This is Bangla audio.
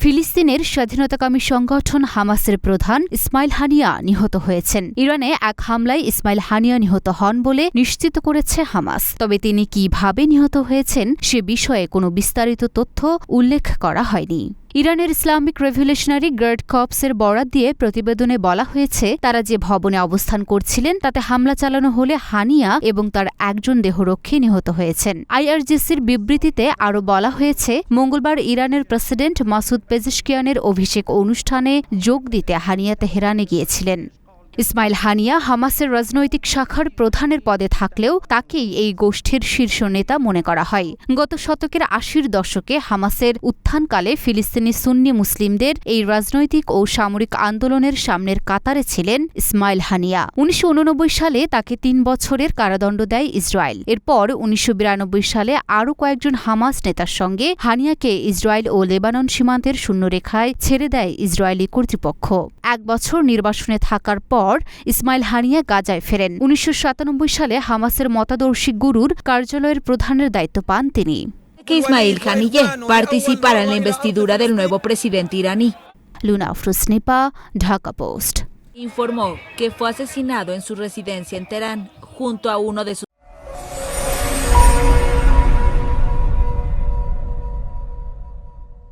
ফিলিস্তিনের স্বাধীনতাকামী সংগঠন হামাসের প্রধান ইসমাইল হানিয়া নিহত হয়েছেন। ইরানে এক হামলায় ইসমাইল হানিয়া নিহত হন বলে নিশ্চিত করেছে হামাস। তবে তিনি কিভাবে নিহত হয়েছেন সে বিষয়ে কোনো বিস্তারিত তথ্য উল্লেখ করা হয়নি। ইরানের ইসলামিক রেভলিউশনারি গার্ড কর্পসের বরাত দিয়ে প্রতিবেদনে বলা হয়েছে, তারা যে ভবনে অবস্থান করছিলেন তাতে হামলা চালানো হলে হানিয়া এবং তার একজন দেহরক্ষী নিহত হয়েছেন। আইআরজিসির বিবৃতিতে আরও বলা হয়েছে, মঙ্গলবার ইরানের প্রেসিডেন্ট মাসুদ পেজেশকিয়ানের অভিষেক অনুষ্ঠানে যোগ দিতে হানিয়া তেহরানে গিয়েছিলেন। ইসমাইল হানিয়া হামাসের রাজনৈতিক শাখার প্রধানের পদে থাকলেও তাকেই এই গোষ্ঠীর শীর্ষ নেতা মনে করা হয়। গত শতকের ৮০-র দশকে হামাসের উত্থানকালে ফিলিস্তিনি সুন্নি মুসলিমদের এই রাজনৈতিক ও সামরিক আন্দোলনের সামনের কাতারে ছিলেন ইসমাইল হানিয়া। ১৯৮৯ সালে তাকে ৩ বছরের কারাদণ্ড দেয় ইসরায়েল। এরপর ১৯৯২ সালে আরও কয়েকজন হামাস নেতার সঙ্গে হানিয়াকে ইসরায়েল ও লেবানন সীমান্তের শূন্যরেখায় ছেড়ে দেয় ইসরায়েলি কর্তৃপক্ষ। ১ বছর নির্বাসনে থাকার পর ইসমাইল হানিয়া গাজায় ফেরেন। ১৯৯৭ সালে হামাসের মতাদর্শী গুরুর কার্যালয়ের প্রধানের দায়িত্ব পান তিনি। Ismail Haniyeh participará en la investidura del nuevo presidente iraní. Luna Afroz Nipa, Dhaka post. Informó que fue asesinado en su residencia en Teherán junto a uno de sus